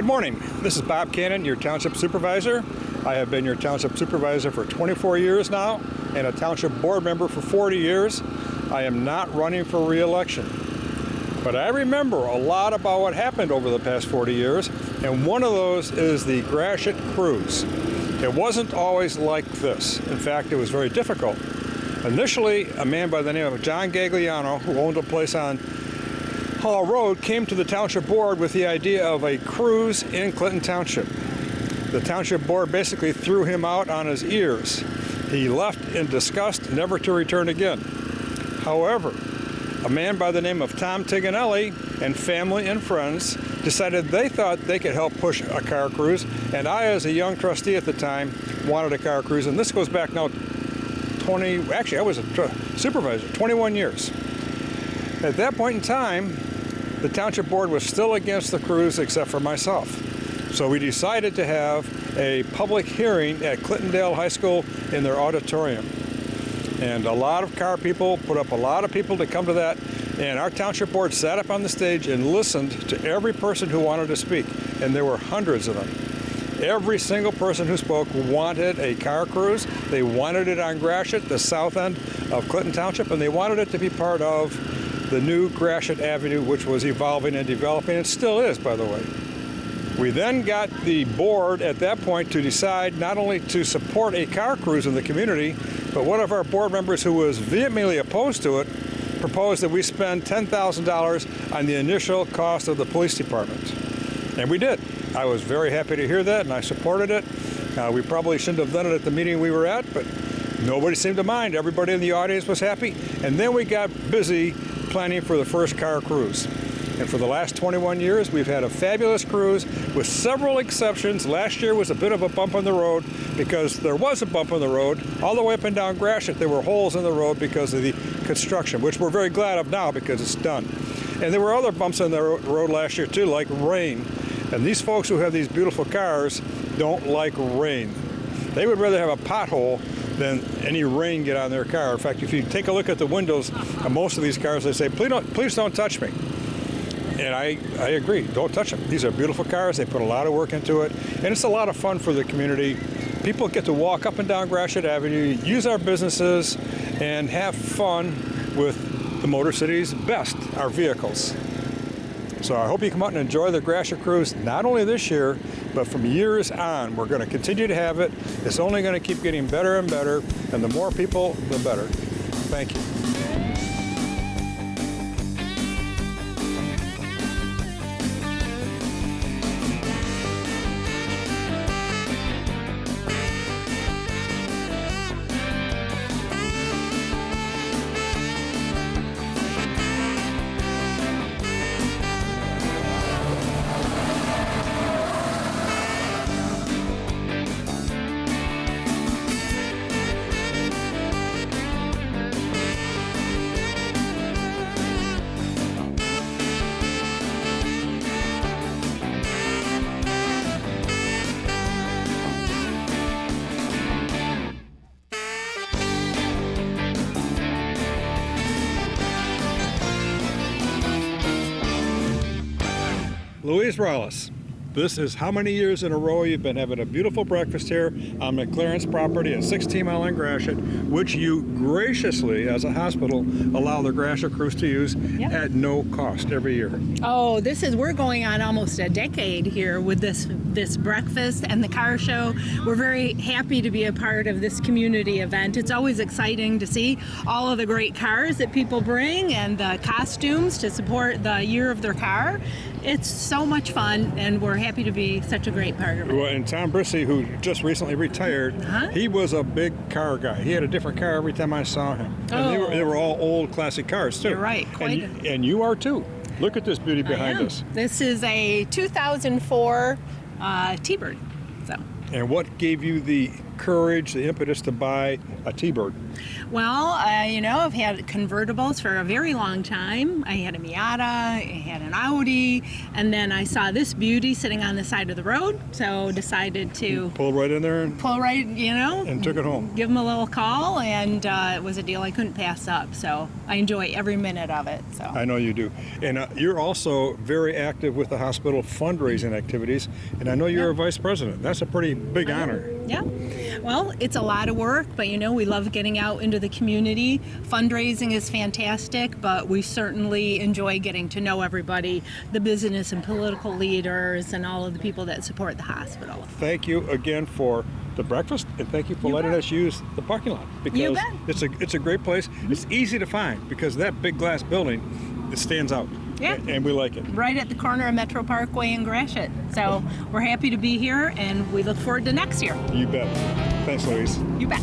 morning. This is Bob Cannon, your Township Supervisor. I have been your Township Supervisor for 24 years now and a Township Board member for 40 years. I am not running for re-election. But I remember a lot about what happened over the past 40 years, and one of those is the Gratiot Cruise. It wasn't always like this. In fact, it was very difficult. Initially, a man by the name of John Gagliano, who owned a place on Hall Road, came to the Township Board with the idea of a cruise in Clinton Township. The Township Board basically threw him out on his ears. He left in disgust, never to return again. However, a man by the name of Tom Tiganelli and family and friends decided they thought they could help push a car cruise, and I, as a young trustee at the time, wanted a car cruise, and this goes back now I was a supervisor, 21 years. At that point in time, the Township Board was still against the cruise except for myself. So we decided to have a public hearing at Clintondale High School in their auditorium. And a lot of car people put up a lot of people to come to that, and our Township Board sat up on the stage and listened to every person who wanted to speak, and there were hundreds of them. Every single person who spoke wanted a car cruise. They wanted it on Gratiot, the south end of Clinton Township, and they wanted it to be part of the new Gratiot Avenue, which was evolving and developing. It still is, by the way. We then got the board at that point to decide not only to support a car cruise in the community, but one of our board members who was vehemently opposed to it proposed that we spend $10,000 on the initial cost of the police department. And we did. I was very happy to hear that, and I supported it. We probably shouldn't have done it at the meeting we were at, but nobody seemed to mind. Everybody in the audience was happy. And then we got busy planning for the first car cruise. And for the last 21 years, we've had a fabulous cruise with several exceptions. Last year was a bit of a bump on the road because there was a bump on the road. All the way up and down Gratiot, there were holes in the road because of the construction, which we're very glad of now because it's done. And there were other bumps on the road last year too, like rain. And these folks who have these beautiful cars don't like rain. They would rather have a pothole than any rain get on their car. In fact, if you take a look at the windows of most of these cars, they say, please don't touch me. And I agree, don't touch them. These are beautiful cars. They put a lot of work into it. And it's a lot of fun for the community. People get to walk up and down Gratiot Avenue, use our businesses, and have fun with the Motor City's best, our vehicles. So I hope you come out and enjoy the Gratiot Cruise, not only this year, but from years on. We're going to continue to have it. It's only going to keep getting better and better, and the more people, the better. Thank you. Louise Rallis, this is how many years in a row you've been having a beautiful breakfast here on McLaren's property at 16 Mile and Gratiot, which you graciously, as a hospital, allow the Gratiot Cruise to use at no cost every year. Oh, we're going on almost a decade here with this breakfast and the car show. We're very happy to be a part of this community event. It's always exciting to see all of the great cars that people bring and the costumes to support the year of their car. It's so much fun, and we're happy to be such a great part of it. Well, and Tom Brissy, who just recently retired, he was a big car guy. He had a different car every time I saw him. And they were all old classic cars, too. You're right. And you are, too. Look at this beauty behind us. This is a 2004 T-Bird. So And what gave you the courage, the impetus to buy a T-Bird? Well, I've had convertibles for a very long time. I had a Miata, I had an Audi, and then I saw this beauty sitting on the side of the road, so decided to Pulled right in there and pull right, and took it home. give them a little call, and it was a deal I couldn't pass up. So I enjoy every minute of it. So I know you do. And you're also very active with the hospital fundraising activities, and I know you're a vice president. That's a pretty big honor. yeah. Well, it's a lot of work, but we love getting out into the community. Fundraising is fantastic, but we certainly enjoy getting to know everybody, the business and political leaders, and all of the people that support the hospital. Thank you again for the breakfast, and thank you for You letting bet. us use the parking lot, You because bet. it's a great place. It's easy to find because that big glass building, it stands out. Yeah. And we like it. Right at the corner of Metro Parkway and Gratiot. So we're happy to be here, and we look forward to next year. You bet. Thanks, Louise. You bet.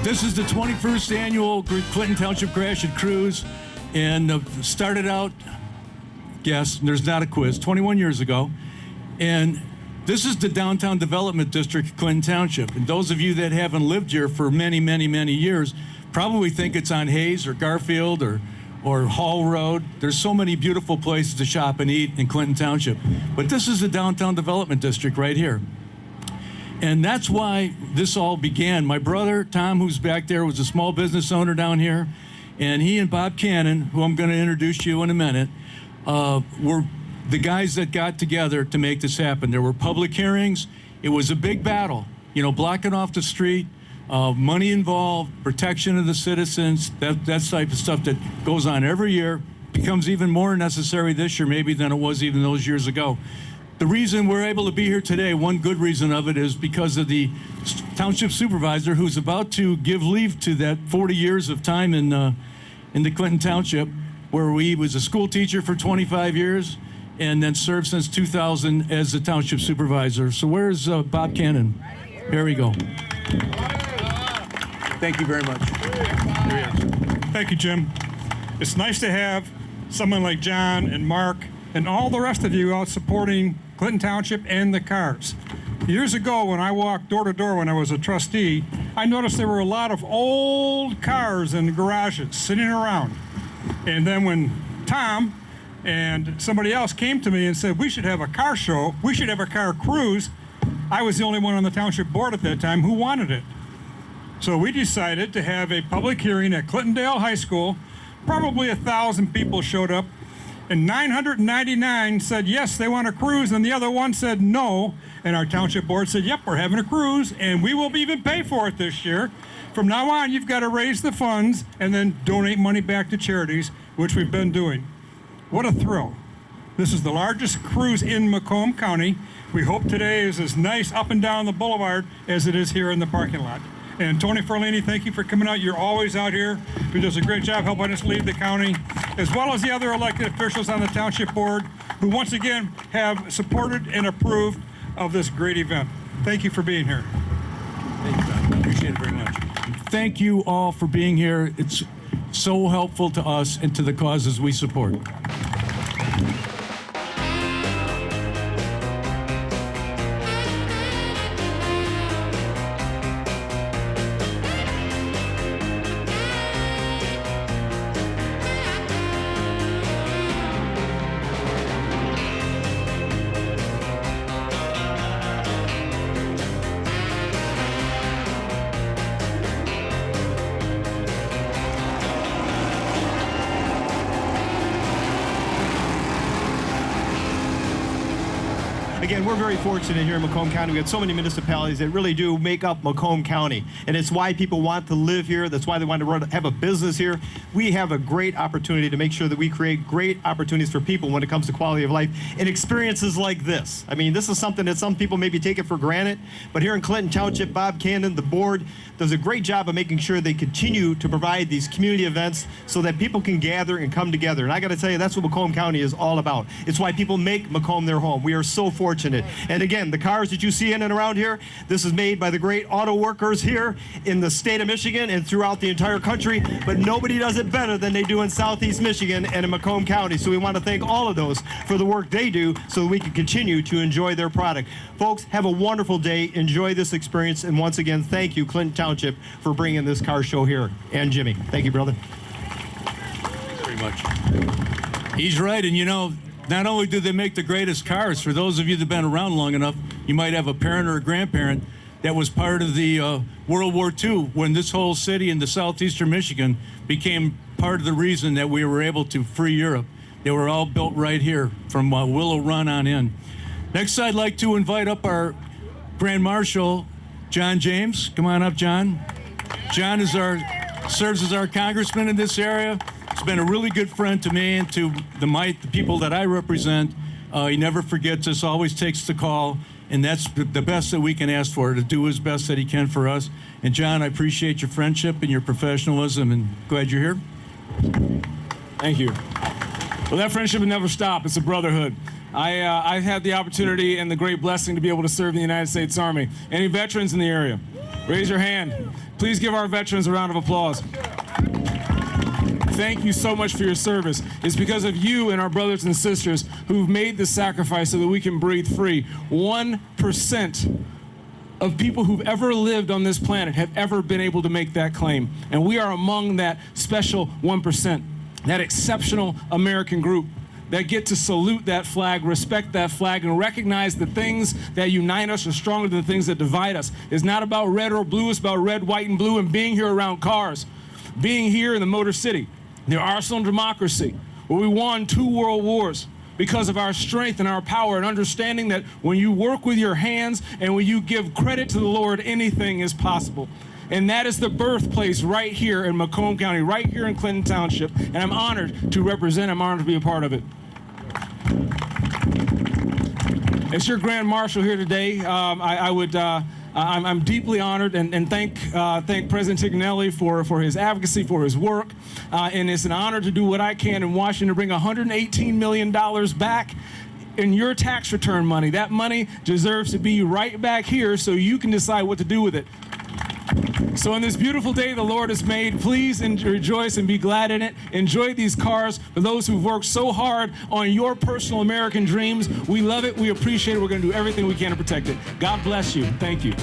This is the 21st annual Clinton Township Gratiot Cruise, and started out, yes, there's not a quiz, 21 years ago. And this is the Downtown Development District of Clinton Township. And those of you that haven't lived here for many, many, many years probably think it's on Hayes or Garfield or Hall Road. There's so many beautiful places to shop and eat in Clinton Township. But this is the Downtown Development District right here. And that's why this all began. My brother, Tom, who's back there, was a small business owner down here. And he and Bob Cannon, who I'm going to introduce to you in a minute, were the guys that got together to make this happen. There were public hearings. It was a big battle, blocking off the street, money involved, protection of the citizens, that type of stuff that goes on every year, becomes even more necessary this year maybe than it was even those years ago. The reason we're able to be here today, one good reason of it, is because of the township supervisor who's about to give leave to that 40 years of time in the Clinton Township, where he was a school teacher for 25 years and then served since 2000 as the township supervisor. So where's Bob Cannon? Here we go. Thank you very much. Thank you, Jim. It's nice to have someone like John and Mark and all the rest of you out supporting Clinton Township and the cars. Years ago, when I walked door to door when I was a trustee, I noticed there were a lot of old cars in the garages sitting around. And then when Tom and somebody else came to me and said, we should have a car show, we should have a car cruise, I was the only one on the township board at that time who wanted it. So we decided to have a public hearing at Clintondale High School. Probably 1,000 people showed up, and 999 said yes, they want a cruise, and the other one said no. And our township board said, yep, we're having a cruise, and we will even pay for it this year. From now on, you've got to raise the funds and then donate money back to charities, which we've been doing. What a thrill. This is the largest cruise in Macomb County. We hope today is as nice up and down the boulevard as it is here in the parking lot. And Tony Ferlini, thank you for coming out. You're always out here. Who does a great job helping us lead the county, as well as the other elected officials on the township board, who once again have supported and approved of this great event. Thank you for being here. Thank you, Bob. Appreciate it very much. Thank you all for being here. It's so helpful to us and to the causes we support. again, we're very fortunate here in Macomb County. We have so many municipalities that really do make up Macomb County, and it's why people want to live here. That's why they want to have a business here. We have a great opportunity to make sure that we create great opportunities for people when it comes to quality of life and experiences like this. I mean, this is something that some people maybe take it for granted, but here in Clinton Township, Bob Cannon, the board, does a great job of making sure they continue to provide these community events so that people can gather and come together. And I got to tell you, that's what Macomb County is all about. It's why people make Macomb their home. We are so fortunate. And again, the cars that you see in and around here, this is made by the great auto workers here in the state of Michigan and throughout the entire country, but nobody does it better than they do in Southeast Michigan and in Macomb County. So we want to thank all of those for the work they do so that we can continue to enjoy their product. Folks, have a wonderful day. Enjoy this experience. And once again, thank you, Clinton Township, for bringing this car show here. And Jimmy, thank you, brother. Very much. He's right, and you know, not only do they make the greatest cars, for those of you that have been around long enough, you might have a parent or a grandparent that was part of the World War II when this whole city in the southeastern Michigan became part of the reason that we were able to free Europe. They were all built right here from Willow Run on in. Next, I'd like to invite up our Grand Marshal, John James. Come on up, John. John serves as our congressman in this area. He's been a really good friend to me and to the people that I represent. He never forgets us, always takes the call, and that's the best that we can ask for, to do his best that he can for us. And John, I appreciate your friendship and your professionalism, and glad you're here. Thank you. Well, that friendship will never stop. It's a brotherhood. I've had the opportunity and the great blessing to be able to serve in the United States Army. Any veterans in the area? Raise your hand. Please give our veterans a round of applause. Thank you so much for your service. It's because of you and our brothers and sisters who've made this sacrifice so that we can breathe free. 1% of people who've ever lived on this planet have ever been able to make that claim. And we are among that special 1%, that exceptional American group that get to salute that flag, respect that flag, and recognize the things that unite us are stronger than the things that divide us. It's not about red or blue, it's about red, white, and blue, and being here around cars. Being here in the Motor City, the arsenal of democracy, where we won 2 world wars because of our strength and our power, and understanding that when you work with your hands and when you give credit to the Lord, anything is possible. And that is the birthplace right here in Macomb County, right here in Clinton Township. And I'm honored to represent, I'm honored to be a part of it. As your Grand Marshal here today, I'm deeply honored and thank President Tignelli for his advocacy, for his work. And it's an honor to do what I can in Washington to bring $118 million back in your tax return money. That money deserves to be right back here so you can decide what to do with it. So on this beautiful day the Lord has made, please rejoice and be glad in it. Enjoy these cars. For those who've worked so hard on your personal American dreams, we love it, we appreciate it, we're going to do everything we can to protect it. God bless you. Thank you.